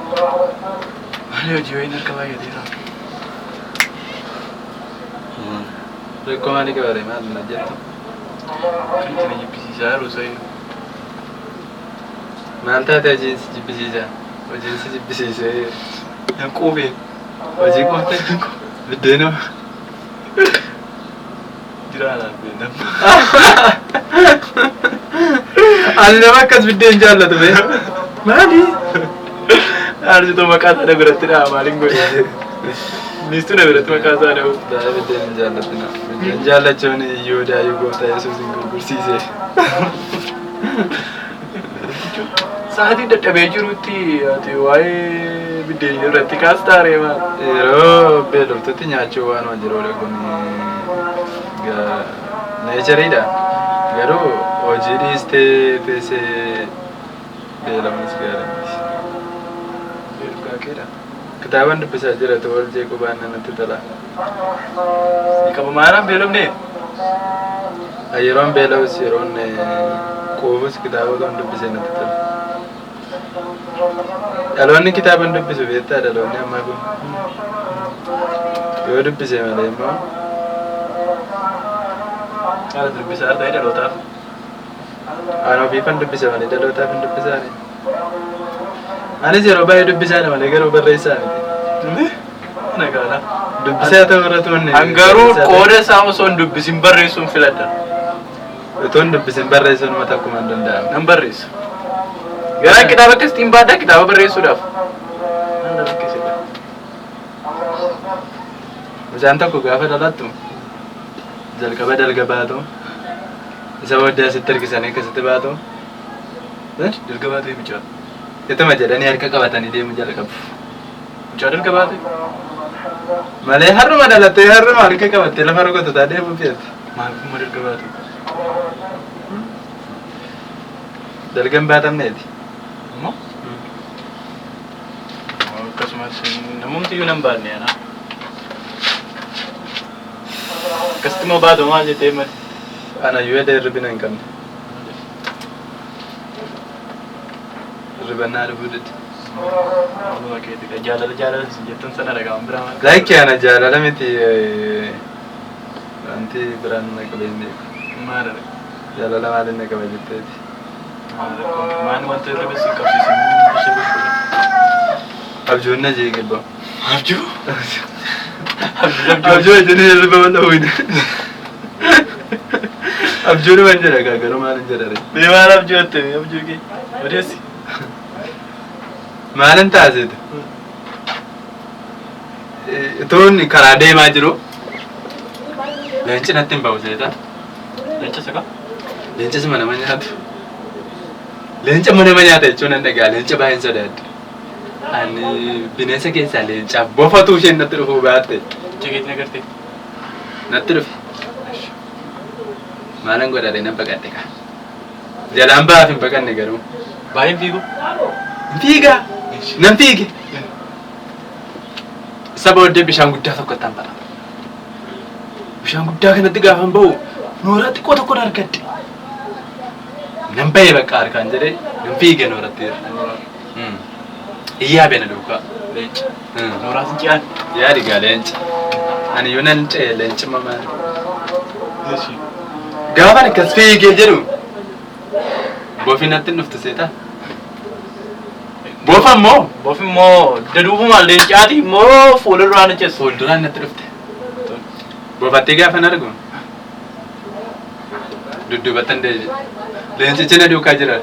Maali hojii wayiin harka baay'ateera. Rakkoo maalii qabaare maal na jettu? Kan itti na jibbisiisaa jiru sa'i. Maal taate hojiin si jibbisiisa? Hojiin si jibbisiisee Yan quubeen. hojii qoftee biddeena. Jiraadhaan beeknama. Ani nama akkas biddeen jaallatu bee. Maali? Aarsituu maqaa isaa biratti dha maaliin godhe? Niistu na biratti maqaa isaa dhahu. Daa'ima biddeen jaallatina. Biddeen jaallachuun iyyuu daa'ii gooftaa Yesuusin gurgursiise. Sa'aatii dadhabee jirutti ati waa'ee biddeenii irratti kaastaa reema. Yeroo beeloftutti nyaachuu waan jiruudha kun neechariidha. Garuu hojii dhiistee teessee beelamuus gaariidha. Kitaaban dubbisaa jira wal jeequu baannaan natti tola. Qaba maanaan beelofne? Yeroon beela'us yeroon quufus kitaabota dubbisee natti tola. Dhaloonni kitaaban dubbisu beektaa dhaloonni ammaa kun yoo dubbisee malee immoo Haala dubbisaa ta'ee dhalootaaf. Aan ofiifan dubbise malee dhalootaaf hin dubbisaani. Anis yeroo baay'ee dubbisaadha malee garuu barreessaa miti. Nagaadha. Dubbisaa ta'uu irratti wanni. Hangaruu qooda isaa osoo hin dubbisin barreessuun filadha. Otoo hin dubbisin barreessuun mata akkuma hin danda'amu. Nan barreessa. Garaan kitaaba akkasitiin baadhaa kitaaba barreessuudhaaf. Nan rakkisedha. Bishaan tokko gaafa dhalattu jalqaba dalga baatu isa booddee asitti ergisanii akkasitti baatu Dalga baatee mucaa. ituma jedhanii harka qabatanii deemu jalqabu. Mucaa dalga baatee. Malee harruma dhalattee harruma harka qabattee lafa rukututaa deemuu feeti. Maal kuma dalga baatee? Dalgan baatamneeti. Ammoo? Akkasumas namoonni iyyuu nan baanne ana. Akkasitti moo baatu maal jettee mali? Ana yoo edee hirribina hin qabne. Hirribannaa dhufuu dide. Maaluma keetti jaalala si jettan sana dhagaa'an biraa maal? Laakki ana jaalala miti wanti biraan na qabee hin beeku. Maalidha? Jaalala maaliin na qaba jetteeti. Maan wanta hirriba si qabsiisan si bushuudha. Abjuun na jee gilbaa. Abjuu? Abjuu ejjanii hirriba wanta ho'ina. Abjuun waan jedha garuu maalin jedhare. Mee maal abjuu jette abjuu kee? Odeessi. Maalin taasisu? Itoon karaa deemaa jiru. Leenci natti hin ba'u seeta. Leenca saqa? Leencis manama nyaatu. Leenca manama nyaata jechuun nan dhagaa leenca baay'een sodaadha. Ani bineensa keessaa leenca bofatu isheen natti dhufuu baatte. Jegeetiin agartee? Natti dhufe. Maalan godhadhe nan baqadhe kaa. Jalaan ba'aaf hin baqanne garuu. Baay'een fiigu? Fiigaa! Nan fiige! Isa booddee bishaan guddaa tokkotti han bara. Bishaan guddaa kanatti gaafan ba'u nooraa xiqqoo tokkoon argadde. Nan ba'ee bakka harkaan jedhee nan fiige nooratti irra. Iyyaa beena duukaa. Leenca. Nooraa sin ce'an? Yaadi gaa leenca. Ani yoo nan ce'e leenci mamaa. Gaafan akkas fiigee jedhu bofi natti hin dhuftu seetaa. Bofa immoo? Bofi immoo daduufumaan leencaati immoo fuulduraan acheessu. Fuulduraan natti dhufte. Bofattee gaafan argu. Dudduubattan deebi'e. Leencichi na duukaa jira.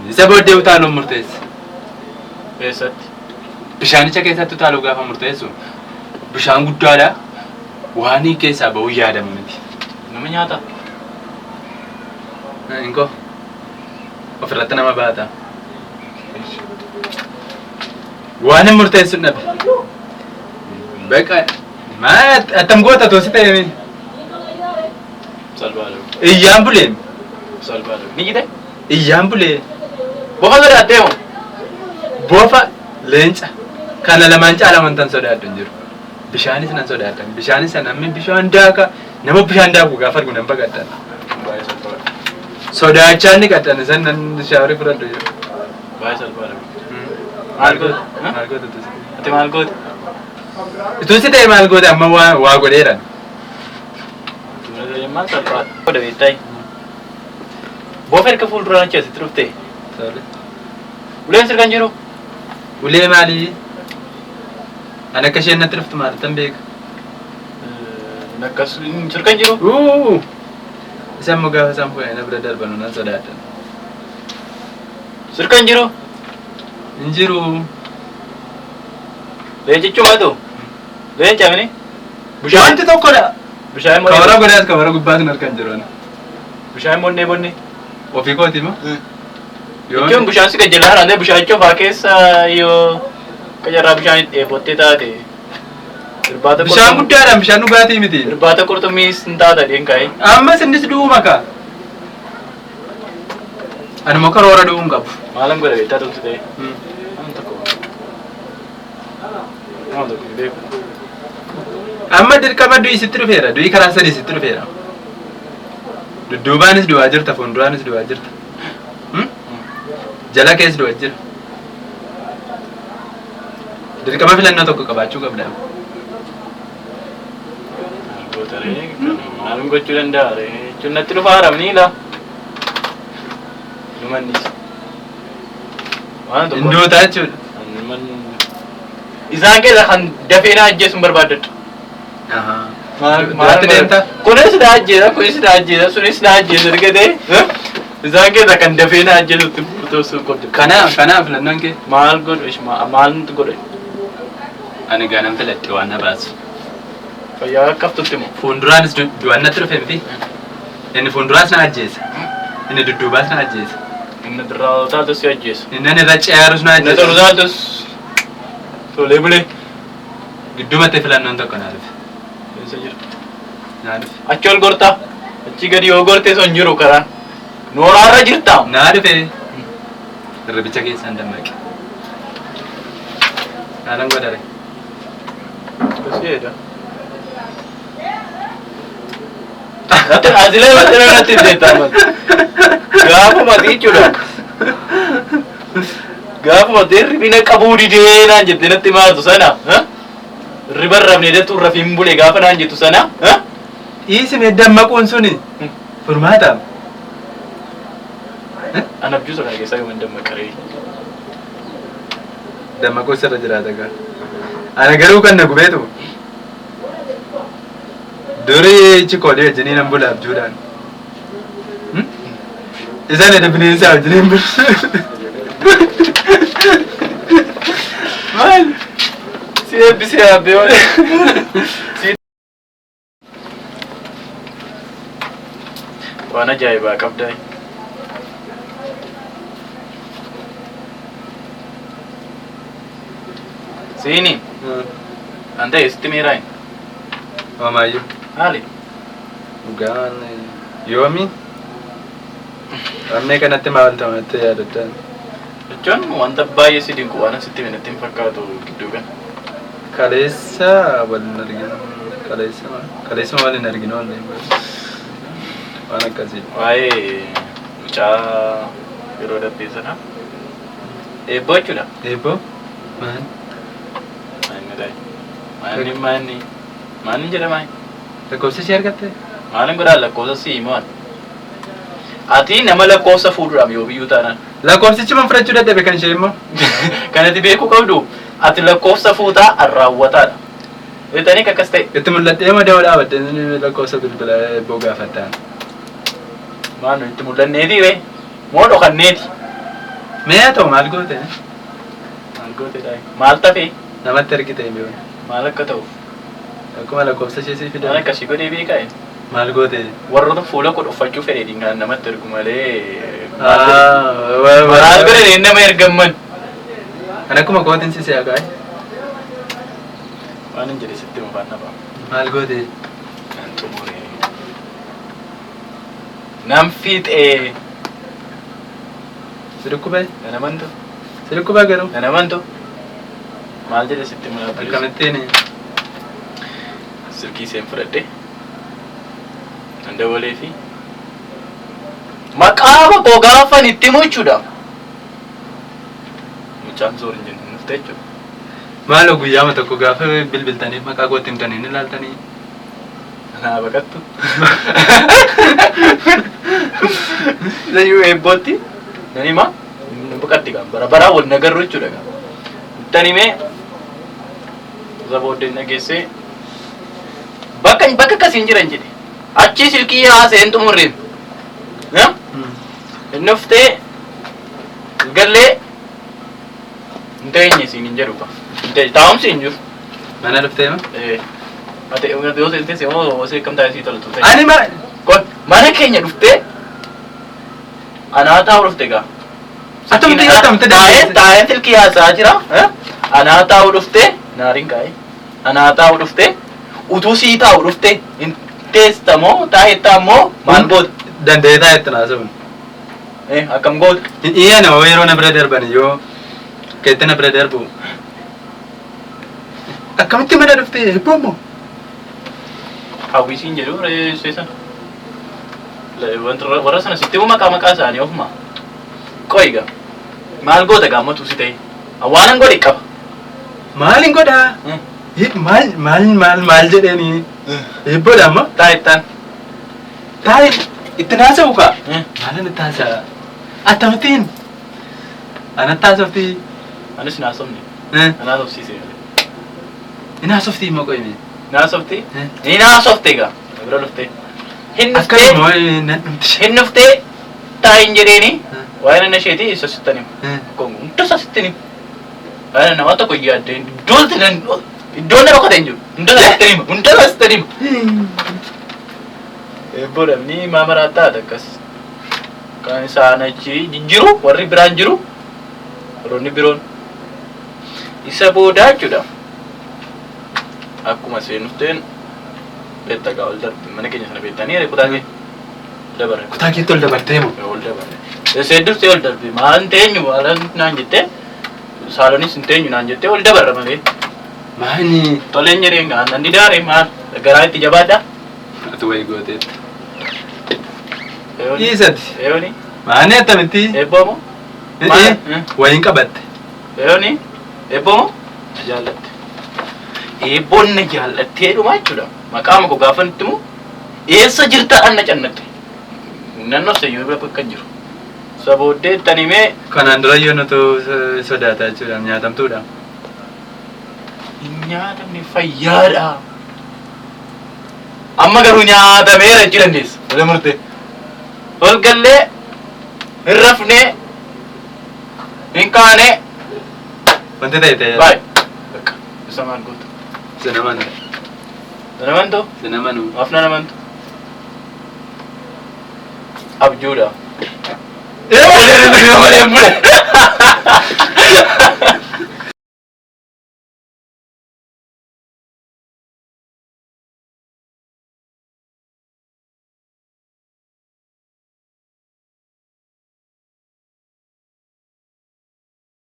Isa booddee utaaluun murteessa. Eessatti? Bishaanicha keessatti utaaluu gaafa murteessu bishaan guddaadha. Waanii keessaa ba'uu yaadamu miti. Nama nyaata? Inko ofirratti nama baata. Waan hin murteessu dhabe. Baqa maa attam goota toosi ta'e Salbaadha. iyyaan buleen. Salbaadha. Ni jite? Iyyaan bulee. Bofa sodaattee moo? Bofa leenca kana lamaan caala wantan sodaadhu hin jiru. Bishaanis nan sodaadhan. Bishaanis namni bishaan daaka nama bishaan daaku gaafa argu nan baqadhan. Baay'ee salbaadha. Sodaachaan ni qadhan san nan shaaworii fudhadhu jiru. Baay'ee salphaadha. Maal goota? Maal goota tusi? Ati maal goota? Tusi ta'e maal goota amma waa godheeran. Maal salphaadha? Goda beektayi. Boofa erga fuulduraan achi asitti dhuftee? Uleen sirkan jiru? Ulee maalii? Ani akka isheen natti dhuftu maalitti beeka? Akkas sirkan jiru? Isaan immoo gaafa isaan fuudhanii na bira darban nan sodaadha. Sirkan jiru? Hin jiru. Leencichumaatu? Leencamini? Wanti tokkodha. Bishaan immoo Kabara godhaas kabara gubbaatu harkaan jiru. bishaan immoo bonni. Ofii kooti moo? Jechuun bishaan si gajjalaa haadha bishaan cofaa keessa yoo qacarraa bishaan dheebottee taate. Bishaan guddaadhaan bishaan dhugaatii miti. Irbaata qurxummiis hin taata dheenkaa'e. Ammas innis du'uu maka. Ani moo karoora du'uu hin qabu. Maalan godha beektaa tokko ta'e. Waan tokko beeku. Amma dirqama du'i sitti dhufeera. Du'i karaa sadii sitti dhufeera. Dudduubaanis du'aa jirta, fuulduraanis du'aa jirta. Jala keessa du'aa jira. Dirqama filannoo tokko qabaachuu qabda. Maalum gochuu danda'a jechuun natti dhufa haramni laa. Numannis. Waan tokko. Indootaa jechuudha. Isaan keessa kan dafee na ajjeesuun barbaadadha. Maal deemta? Kunis na ajjeesa, kunis na ajjeesa, sunis na ajjeesa argatee. Isaan keessa kan dafee na ajjeesutti furtuusuun qodda. Kanaaf filannoon kee. Maal godhu maal nuti godhe? Ani gaanam filadhe waan na baasu. Fayyaa akkaftutti moo? Fuulduraanis du'aan natti dhufe miti. Inni fuulduraas na ajjeesa. Inni dudduubaas na ajjeesa. Inni dirraa utaaltus si ajjeesa. Inni irra ce'aarus na ajjeesa. Inni utaaltus tolee bulee. Gidduumatti filannoon tokko naa dhufe. Keessa jira. Naa dhufe. Achi ol gortaa. Achi gadi yoo gortee son jiru karaan. Nooraarra jirtaa. Naa dhufe. Irribicha keessaan dammaqe. Naalan godhare. Kasiidha. Natti asilee wanti natti himteettaman. Gaafuma jechuudha. Gaafuma ribina qabuu didee naan jettee natti maatu sana. Riba rabnee dettu rafiin bulee gaafa naan jettu sana. Dhiisime dammaquun suni furmaataam. An abjuu sana keessaa yoo dammaqaree. Dammaquun sirra jiraata gaa. Ana garuu kan na gubeetu. Durii chikoolii wajjiniin nan bula abjuudhaan. Isaan edda bineensaa wajjiniin bula. Maal? Si eebbisee habbee oole. Waan ajaa'ibaa qabdaa. Siini. Anta eessitti miiraayin? Mamaayyuu. Maali? Dhugaan yoomi? Ammee kanatti maal ta'utti yaadataan? Jechuun wanta baay'ee si dinqu waan asitti natti hin fakkaatu gidduu kana. Kaleessa waliin arginu. Kaleessa waliin arginu waan akkasii. Waa'ee mucaa yeroo darbee sana. Eebboo jechuudha. Eebboo? Maal? Maani jedhama? Lakkoofsa ishee argatte? Maalin godhaa lakkoofsa si himuun? Ati nama lakkoofsa fuudhuudhaaf yoo biyyuu taanaan. Lakkoofsichi man fudhachuu dadhabe kan ishee immoo? Kanatti beekuu qabdu ati lakkoofsa fuutaa arraawwataadha. Beektanii akkas ta'e. Itti mul'attee madawaa dhaabatte lakkoofsa bilbila eebboo gaafattaan. Maal itti mul'anneeti ree? Moo dhokanneeti? Mee haa ta'u maal goote? Maal goote daayi? Maal tafee? Namatti argite hin beeku. Maal akka ta'u? Akkuma lakkoofsa ishee sii fidan. Maal akkasii godhee beekaa? Maal goote? Warroota fuula koo dhuffachuu fedheetiin kan namatti ergu malee. Maal godhanii nama ergamman? Kan akkuma kootiin si seeqaa? Waan hin jedhe sitti mufaan nafaa. Maal goote? Kan xumuree. Nam fiixee. Si dhukkubee? Kan amantu? Si dhukkubee garuu? Kan amantu? Maal jedhe sitti mufaan? Akkamittiin? Silkii isheen fudhadhe. Kan dabalee fi maqaa koo gaafan itti himu jechuudha. Machaan zoor hin jennu nuftee jechuudha. Maaloo guyyaama tokko gaafa bilbiltanii maqaa kootti himtanii ni ilaaltanii. Naa baqattu. Zayyuu eebbootti nan hima baqatti kan bara baraa wal nagarru jechuudha. Tan himee isa booddee nageessee bakka akkasiin jiran jedhe achi silkii haasa'een xumurreen. Inni uftee gallee hin teenye siin hin jedhu qaba. Taa'umsi hin jiru. Mana dhuftee ma? Ate yoo seente seemoo osoo kam taa'ee sii tolatu ta'e. Ani mana keenya dhuftee anaa taa'u dhufte gaa. Attamte taa'ee silkii haasaa jira. Anaa taa'u dhuftee naariin kaa'ee. Anaa taa'u dhuftee utuu sii taa'u dhuftee hin teestamoo taa'ettaa immoo maal goota? Danda'ee taa'etti naasa'uun. Akkam goota? Iyya nama yeroo na bira darban yoo keetti na bira darbu. Akkamitti mana dhuftee boommoo? Hawwisiin jedhu reessee sana. Warra sana sitti maqaa isaanii ofuma. Qoyiga maal goota gaammatu si ta'e waanan godhe qaba. Maalin godhaa? Maal jedheeni? Eebboodha amma? Taa'ettaan. Taa'e itti naasa'u kaa? Maalan itti haasa'a? Akkamittiin? Anatti haasoftii? Anis naasofne. Anaa sofsiisee. Inaasoftii immoo qoyime? Naasoftii? Ni naasofte egaa. Bira dhuftee. Hin dhuftee taa'in jedheeni. Waa'ee nana isheetii isa sittaniif. Hunda isa sittaniif. Waa'ee nama tokko yaaddeen iddoo na dhokate hin jiru. Hunda isa sittaniif. Eebboodhamni maamaraa taata akkas. Kan isaan achi jiru warri biraan jiru. Warroonni biroon. Isa boodaa jechuudha. Akkuma seenufteen beektaa gaa ol darbe mana keenya sana beektanii kutaa kee dabarre. Kutaa keetti ol dabartee moo? Ol dabarre. Seedduftee ol darbe maal hin teenyu maal naan jettee saalonis hin teenyu naan jettee ol dabarre malee. Maani? Toleen jedheen gaa nan didaare maal garaa itti jabaadhaa. Ati wayii gooteetti. Eewoni. Dhiisati. Eewoni. Maani attamitti? Eebboomoo? Wayiin qabatte. Eewoni. Eebboomoo? Jaallatte. Eebboon na jaallattee dhuma jechuudha. Maqaama koo gaafa nutti immoo eessa jirta anna cannatte. Naannoo sayyoo bira bakka jiru. Isa booddee tan himee. Kanaan dura yoo nutu sodaataa jechuudha nyaatamtuudha. Hin nyaatamne fayyaadha. Amma garuu nyaatameera jechuu dandeessa. Wala murtee. Ol gallee hin rafnee hin kaanee. Wanti ta'e ta'e. Baay'ee. Bakka isa maal goota? Sinamanu. Sinamantu? Sinamanu. Afna namantu? Abjuudha.